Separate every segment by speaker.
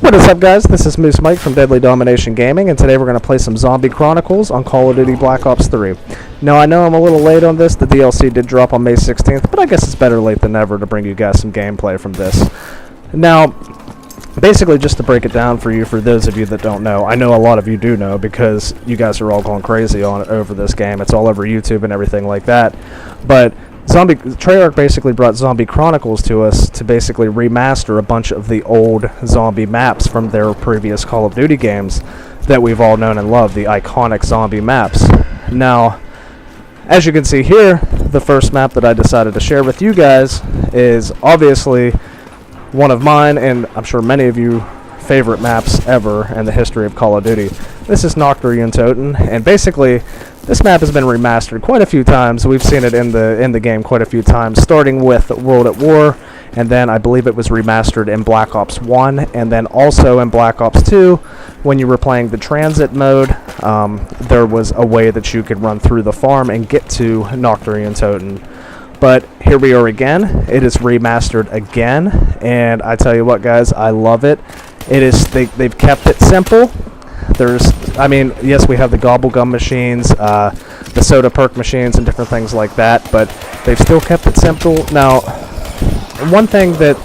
Speaker 1: What is up, guys? This is Moose Mike from Deadly Domination Gaming, and today we're going to play some Zombie Chronicles on Call of Duty Black Ops 3. Now, I know I'm a little late on this. The DLC did drop on May 16th, but I guess it's better late than never to bring you guys some gameplay from this. Now, basically, just to break it down for you, for those of you that don't know, I know a lot of you do know because you guys are all going crazy on it over this game. It's all over YouTube and everything like that. But Treyarch basically brought Zombie Chronicles to us to basically remaster a bunch of the old zombie maps from their previous Call of Duty games that we've all known and loved, the iconic zombie maps. Now, as you can see here, the first map that I decided to share with you guys is obviously one of mine, and I'm sure many of you, favorite maps ever in the history of Call of Duty. This is Nacht, Untoten, and basically this map has been remastered quite a few times. We've seen it in the game quite a few times, starting with World at War, and then I believe it was remastered in Black Ops 1, and then also in Black Ops 2, when you were playing the transit mode, there was a way that you could run through the farm and get to Nacht, Untoten. But here we are again. It is remastered again, and I tell you what, guys, I love it. They've kept it simple. Yes, we have the gobble gum machines, the soda perk machines, and different things like that, but they've still kept it simple. Now, one thing that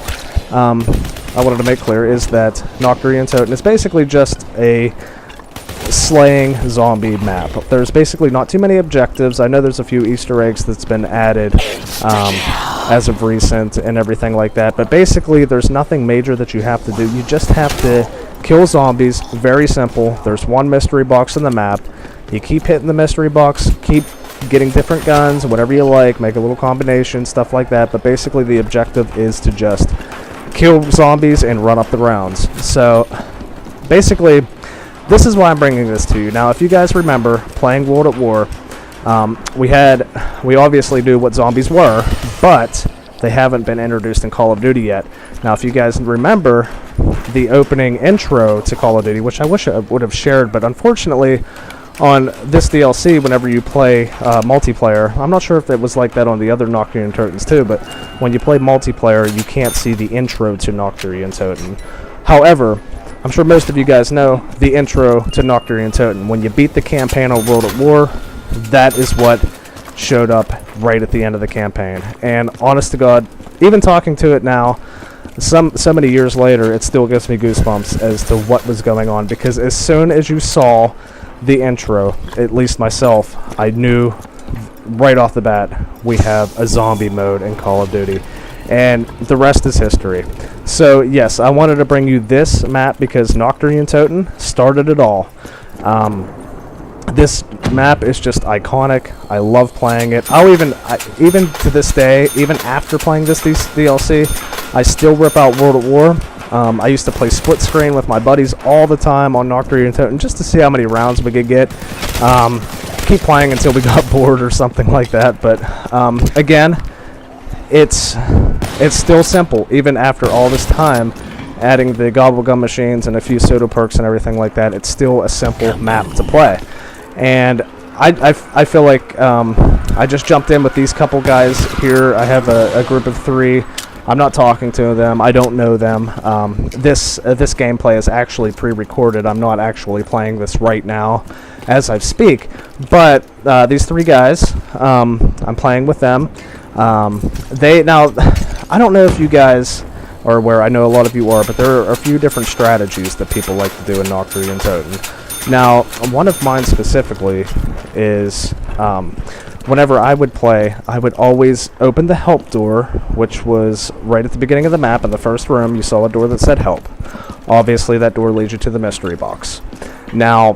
Speaker 1: I wanted to make clear is that Nacht, Untoten is basically just a slaying zombie map. There's basically not too many objectives. I know there's a few Easter eggs that's been added as of recent and everything like that, but basically there's nothing major that you have to do. You just have to kill zombies. Very simple. There's one mystery box in the map. You keep hitting the mystery box, keep getting different guns, whatever you like, make a little combination, stuff like that, but basically the objective is to just kill zombies and run up the rounds. So basically this is why I'm bringing this to you. Now, if you guys remember playing World at War, we obviously knew what zombies were, but they haven't been introduced in Call of Duty yet. Now, if you guys remember the opening intro to Call of Duty, which I wish I would have shared, but unfortunately on this DLC, whenever you play multiplayer, I'm not sure if it was like that on the other Nacht, Untotens too, but when you play multiplayer, you can't see the intro to Nacht, Untoten. However, I'm sure most of you guys know the intro to Nacht, Untoten. When you beat the campaign on World at War, that is what showed up right at the end of the campaign. And honest to God, even talking to it now, so many years later, it still gives me goosebumps as to what was going on, because as soon as you saw the intro, at least myself, I knew right off the bat we have a zombie mode in Call of Duty, and the rest is history. So yes, I wanted to bring you this map because Nacht, Untoten started it all. This map is just iconic. I love playing it. Even to this day, even after playing this DLC, I still rip out World at War. I used to play split screen with my buddies all the time on Nacht, Untoten just to see how many rounds we could get. Keep playing until we got bored or something like that. But again, it's still simple even after all this time. Adding the gobble gum machines and a few soda perks and everything like that, it's still a simple map to play. And I feel like I just jumped in with these couple guys here. I have a group of 3. I'm not talking to them. I don't know them. This gameplay is actually pre-recorded. I'm not actually playing this right now as I speak. But these 3 guys, I'm playing with them. Now, I don't know if you guys are aware. I know a lot of you are, but there are a few different strategies that people like to do in Nacht, Untoten. Now, one of mine specifically is whenever I would play, I would always open the help door, which was right at the beginning of the map. In the first room, you saw a door that said help. Obviously, that door leads you to the mystery box. Now,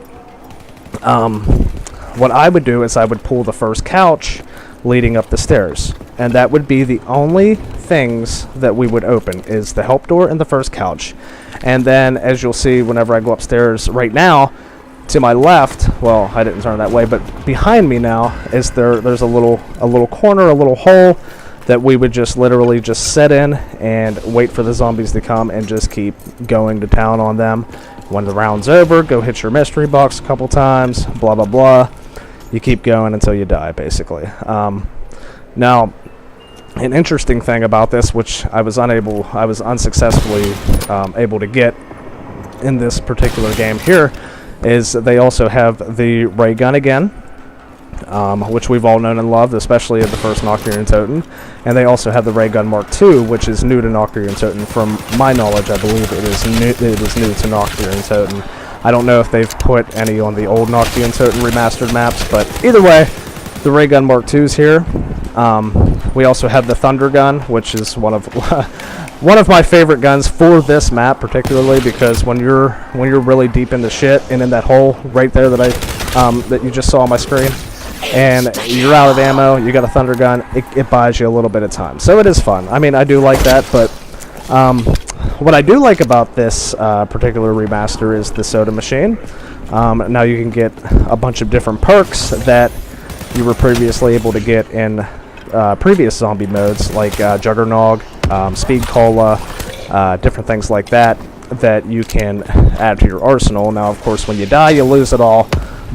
Speaker 1: what I would do is I would pull the first couch leading up the stairs, and that would be the only things that we would open, is the help door and the first couch. And then, as you'll see whenever I go upstairs right now, to my left, well, I didn't turn that way, but behind me now is there's a little corner, a little hole that we would just literally just set in and wait for the zombies to come and just keep going to town on them. When the round's over, go hit your mystery box a couple times, blah blah blah. You keep going until you die, basically. Now, an interesting thing about this, which I was unsuccessfully able to get in this particular game here is they also have the ray gun again, which we've all known and loved, especially in the first Nacht, Untoten. And they also have the ray gun Mark II, which is new to Nacht, Untoten. From my knowledge, I believe it is new to Nacht, Untoten. I don't know if they've put any on the old Nacht, Untoten remastered maps, but either way, the ray gun Mark II is here. We also have the thunder gun, which is one of one of my favorite guns for this map, particularly because when you're really deep in the shit and in that hole right there that you just saw on my screen, and you're out of ammo, you got a thunder gun, it buys you a little bit of time. So it is fun. I mean, I do like that, but what I do like about this particular remaster is the soda machine. Now you can get a bunch of different perks that you were previously able to get in previous zombie modes, like Juggernog, Speed Cola, different things like that you can add to your arsenal. Now, of course, when you die, you lose it all,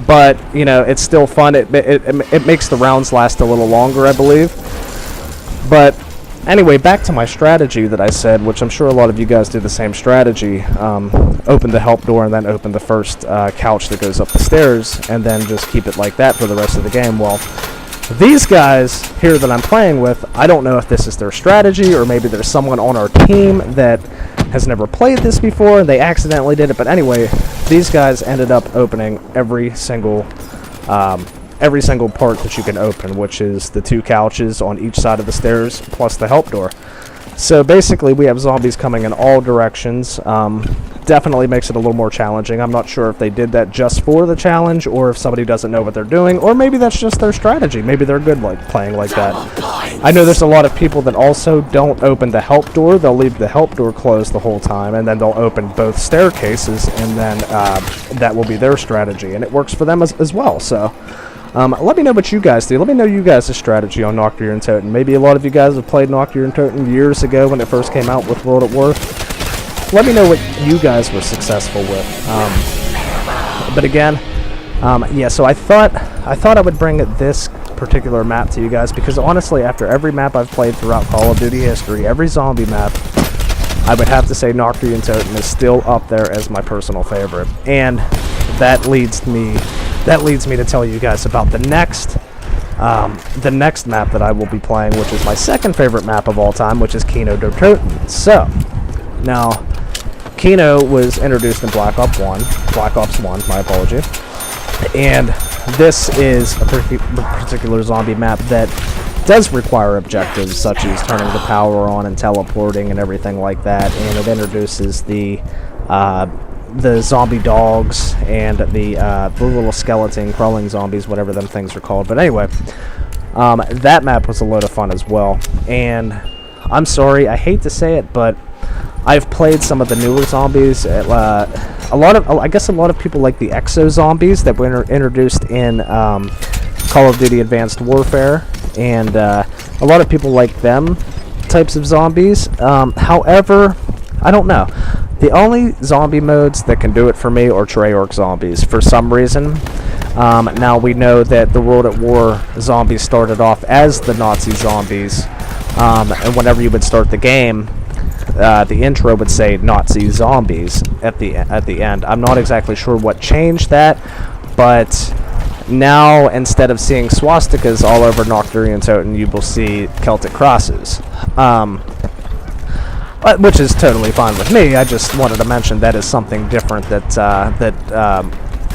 Speaker 1: but you know, it's still fun. It makes the rounds last a little longer, I believe. But anyway, back to my strategy that I said, which I'm sure a lot of you guys do the same strategy. Open the help door and then open the first couch that goes up the stairs, and then just keep it like that for the rest of the game. Well, these guys here that I'm playing with, I don't know if this is their strategy, or maybe there's someone on our team that has never played this before and they accidentally did it. But anyway, these guys ended up opening every single part that you can open, which is the 2 couches on each side of the stairs plus the help door. So basically, we have zombies coming in all directions. Definitely makes it a little more challenging. I'm not sure if they did that just for the challenge, or if somebody doesn't know what they're doing, or maybe that's just their strategy. Maybe they're good like playing like that. I know there's a lot of people that also don't open the help door. They'll leave the help door closed the whole time, and then they'll open both staircases, and then that will be their strategy, and it works for them as well. So let me know what you guys do. Let me know you guys' strategy on Nacht, Untoten. Maybe a lot of you guys have played Nacht, Untoten years ago when it first came out with World at War. Let me know what you guys were successful with. But again, yeah. So I thought I would bring this particular map to you guys because honestly, after every map I've played throughout Call of Duty history, every zombie map, I would have to say Nacht, Untoten is still up there as my personal favorite, and that leads me to tell you guys about the next map that I will be playing, which is my second favorite map of all time, which is Untoten. So, now, Kino was introduced in Black Ops 1, my apology, and this is a particular zombie map that does require objectives, such as turning the power on and teleporting and everything like that, and it introduces the zombie dogs and the little skeleton crawling zombies, whatever them things are called. But anyway, that map was a load of fun as well. And I'm sorry, I hate to say it, but I've played some of the newer zombies. I guess a lot of people like the exo zombies that were introduced in Call of Duty Advanced Warfare, and a lot of people like them types of zombies. However, I don't know. The only zombie modes that can do it for me are Treyarch zombies, for some reason. Now we know that the World at War zombies started off as the Nazi zombies, and whenever you would start the game, the intro would say Nazi zombies at the end. I'm not exactly sure what changed that, but now instead of seeing swastikas all over Nacht, Untoten, you will see Celtic crosses. Which is totally fine with me. I just wanted to mention that is something different that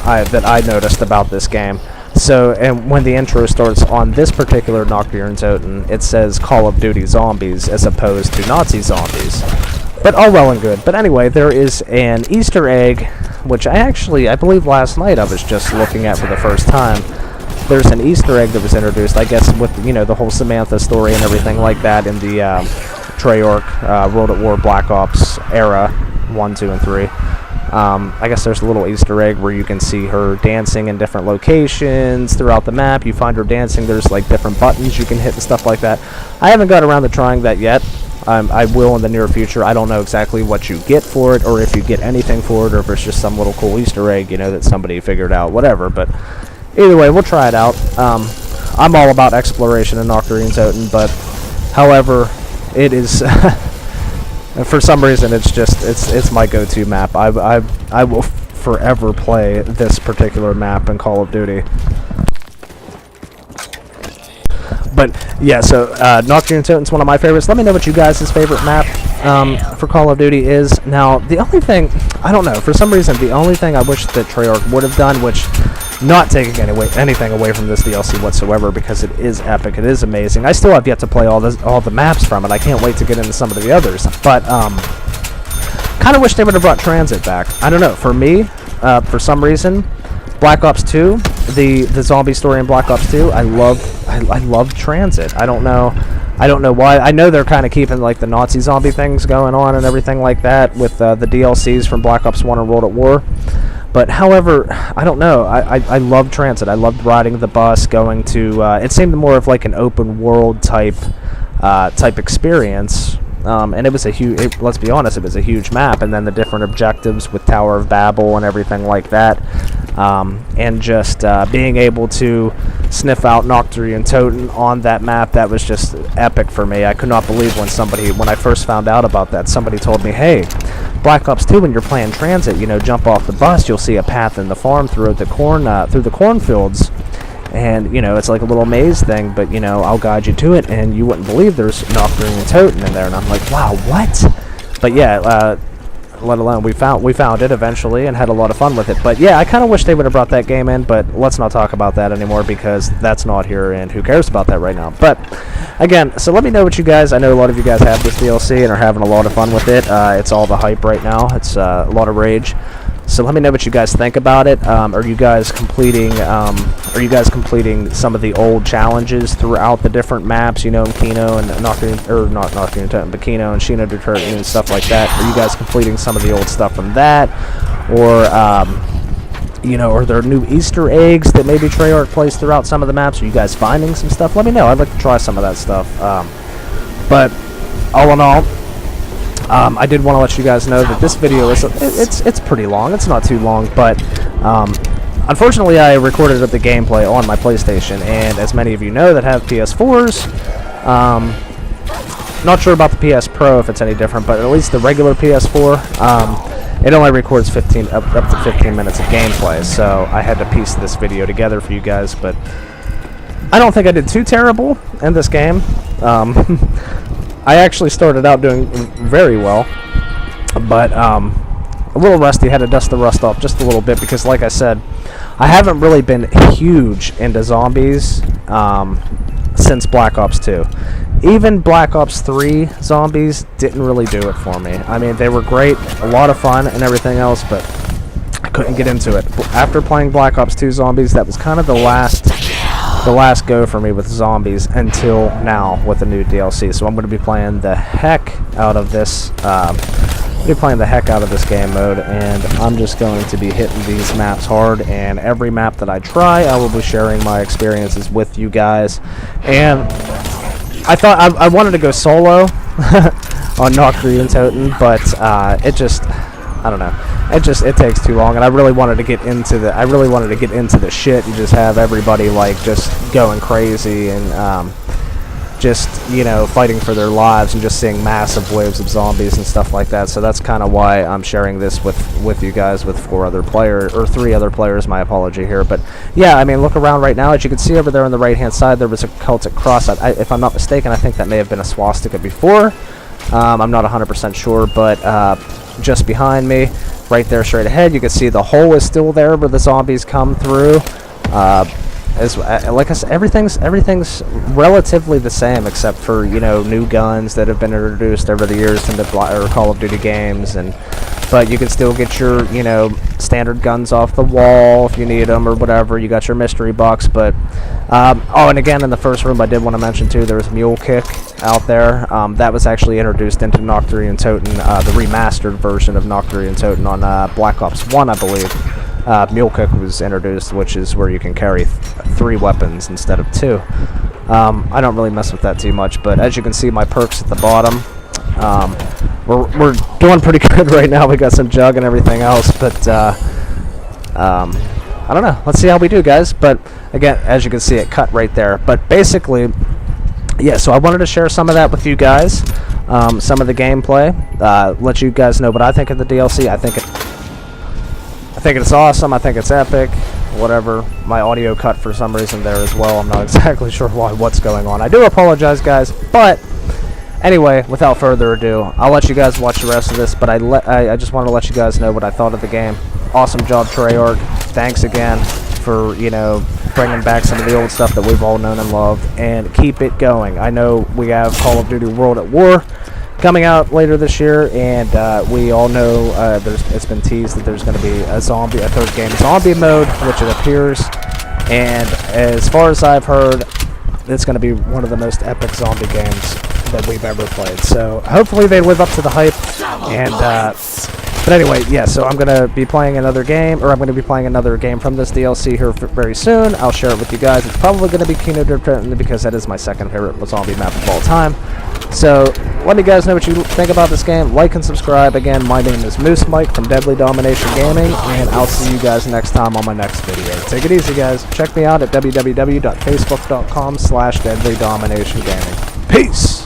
Speaker 1: I noticed about this game. So, and when the intro starts on this particular Nacht, Untoten, it says Call of Duty Zombies as opposed to Nazi zombies. But all well and good. But anyway, there is an Easter egg, which I believe last night I was just looking at for the first time. There's an Easter egg that was introduced, I guess, with the whole Samantha story and everything like that in the Treyarch World at War Black Ops era 1, 2, and 3. I guess there's a little Easter egg where you can see her dancing in different locations throughout the map. You find her dancing, there's like different buttons you can hit and stuff like that. I haven't got around to trying that yet. I will in the near future. I don't know exactly what you get for it, or if you get anything for it, or if it's just some little cool Easter egg, that somebody figured out, whatever. But either way, we'll try it out. I'm all about exploration in Nacht, Untoten, but however, it is And for some reason, it's my go-to map. I will forever play this particular map in Call of Duty. But yeah, so Nacht and Untoten is one of my favorites. Let me know what you guys' favorite map for Call of Duty is. Now, the only thing, I don't know, for some reason, the only thing I wish that Treyarch would have done, which not taking anything away from this DLC whatsoever, because it is epic, it is amazing. I still have yet to play all the maps from it. I can't wait to get into some of the others. But kind of wish they would have brought Transit back. I don't know. For me, for some reason, Black Ops 2, the zombie story in Black Ops 2, I love Transit. I don't know why. I know they're kind of keeping like the Nazi zombie things going on and everything like that with the DLCs from Black Ops 1 and World at War. But however, I don't know. I love Transit. I loved riding the bus, going to. It seemed more of like an open world type experience. And it was a huge. Let's be honest, it was a huge map, and then the different objectives with Tower of Babel and everything like that. And just being able to sniff out Nacht and Untoten on that map, that was just epic for me. I could not believe when I first found out about that, somebody told me, hey, Black Ops 2, when you're playing Transit, jump off the bus, you'll see a path in the farm through the cornfields, and it's like a little maze thing, but I'll guide you to it, and you wouldn't believe there's Nacht and Untoten in there. And I'm like, wow, what? But yeah, let alone we found it eventually and had a lot of fun with it. But yeah, I kind of wish they would have brought that game in, but let's not talk about that anymore because that's not here, and who cares about that right now. But again, so let me know what you guys, I know a lot of you guys have this DLC and are having a lot of fun with it. It's all the hype right now. It's a lot of rage. So let me know what you guys think about it. Are you guys completing some of the old challenges throughout the different maps? In Kino and not Nacht and Untoten, but Kino and Shino Detroit and stuff like that. Are you guys completing some of the old stuff from that, or are there new Easter eggs that maybe Treyarch plays throughout some of the maps? Are you guys finding some stuff? Let me know. I'd like to try some of that stuff. But all in all, I did want to let you guys know that this video it's pretty long. It's not too long, but unfortunately I recorded the gameplay on my PlayStation, and as many of you know that have PS4s, not sure about the PS Pro if it's any different, but at least the regular PS4, it only records up to 15 minutes of gameplay, so I had to piece this video together for you guys. But I don't think I did too terrible in this game. I actually started out doing very well, but a little rusty. Had to dust the rust off just a little bit because, like I said, I haven't really been huge into zombies since Black Ops 2. Even Black Ops 3 zombies didn't really do it for me. I mean, they were great, a lot of fun and everything else, but I couldn't get into it. After playing Black Ops 2 zombies, that was kind of the last go for me with zombies until now with the new DLC. So I'm going to be playing the heck out of this. Game mode, and I'm just going to be hitting these maps hard. And every map that I try, I will be sharing my experiences with you guys. And I thought I wanted to go solo on Nacht and Untoten, but I don't know. It takes too long, and I really wanted to get into the shit and just have everybody like just going crazy and just fighting for their lives and just seeing massive waves of zombies and stuff like that. So that's kind of why I'm sharing this with you guys with 3 other players. My apology here, but yeah, I mean, look around right now. As you can see over there on the right hand side, there was a cultic cross. If I'm not mistaken, I think that may have been a swastika before. I'm not 100% sure, but just behind me, right there straight ahead, you can see the hole is still there where the zombies come through. Like I said, everything's relatively the same except for new guns that have been introduced over the years into Call of Duty games, but you can still get your standard guns off the wall if you need them or whatever. You got your mystery box, but and again, in the first room I did want to mention too, there was Mule Kick out there. That was actually introduced into Nacht and Untoten, the remastered version of Nacht and Untoten on Black Ops 1, I believe. Mule Kick was introduced, which is where you can carry 3 weapons instead of 2. I don't really mess with that too much, but as you can see, my perks at the bottom, we're doing pretty good right now. We got some jug and everything else, but I don't know. Let's see how we do, guys. But again, as you can see, it cut right there. But basically, yeah, so I wanted to share some of that with you guys. some of the gameplay, let you guys know what I think of the DLC. I think it's awesome. I think it's epic. Whatever. My audio cut for some reason there as well. I'm not exactly sure what's going on. I do apologize, guys. But anyway, without further ado, I'll let you guys watch the rest of this. But I just want to let you guys know what I thought of the game. Awesome job, Treyarch. Thanks again for, you know, bringing back some of the old stuff that we've all known and loved, and keep it going. I know we have Call of Duty World at War coming out later this year, and we all know it's been teased that there's going to be a third game, zombie mode, which it appears. And as far as I've heard, it's going to be one of the most epic zombie games that we've ever played. So hopefully they live up to the hype. And but anyway, yeah. So I'm going to be playing another game, or I'm going to be playing another game from this DLC here very soon. I'll share it with you guys. It's probably going to be Untoten because that is my second favorite zombie map of all time. So let me guys know what you think about this game. Like and subscribe. Again, my name is Moose Mike from Deadly Domination Gaming, and I'll see you guys next time on my next video. Take it easy, guys. Check me out at www.facebook.com/deadlydominationgaming. Peace!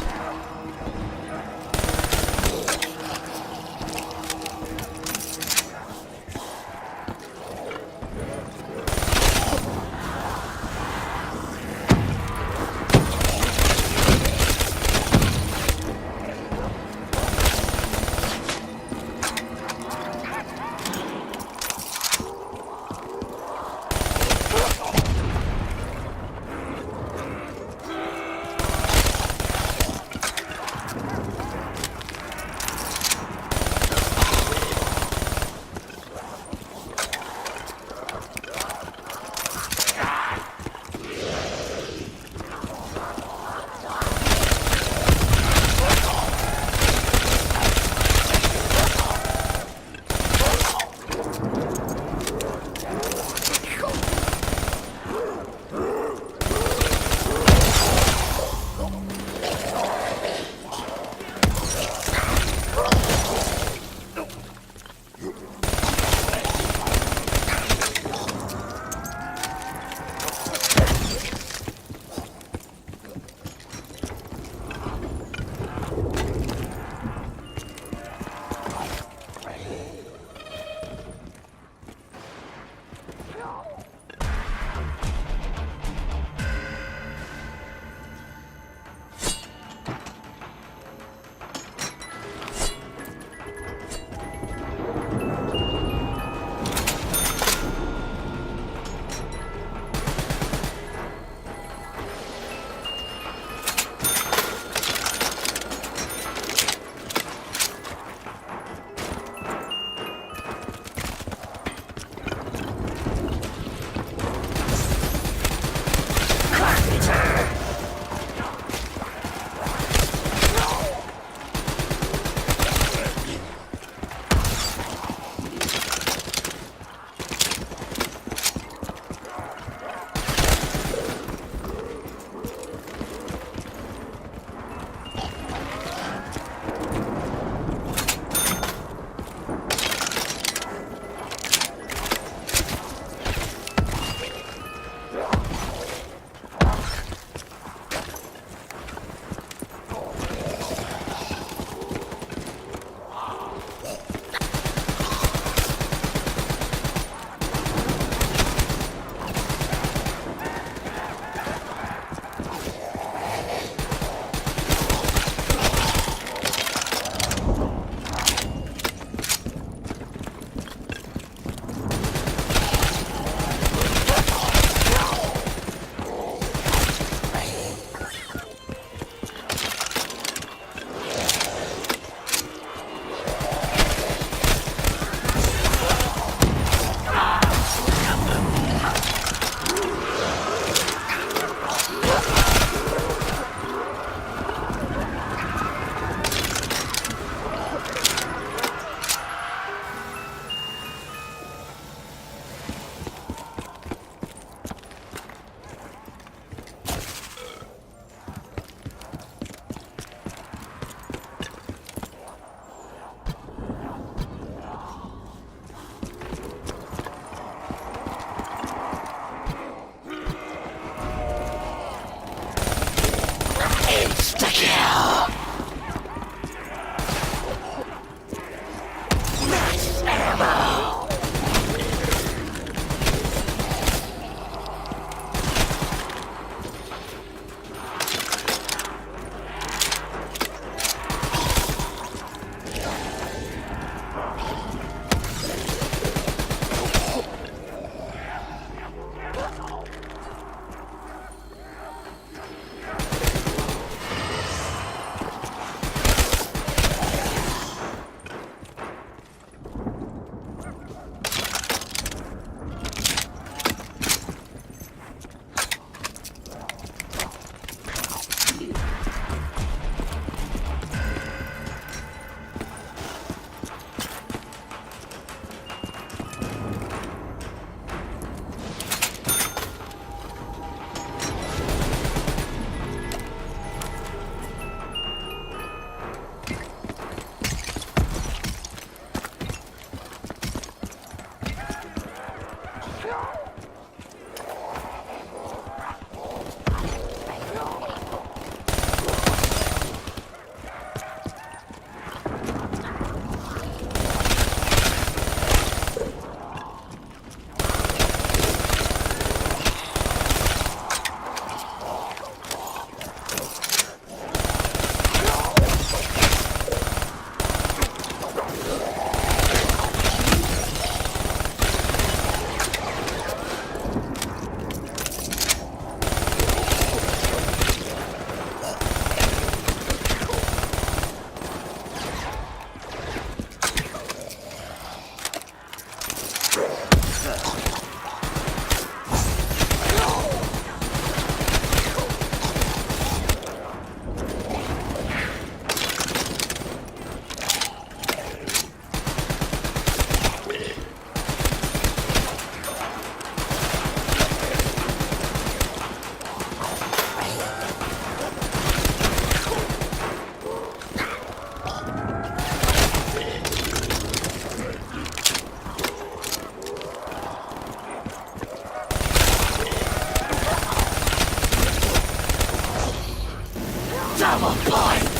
Speaker 2: Double points!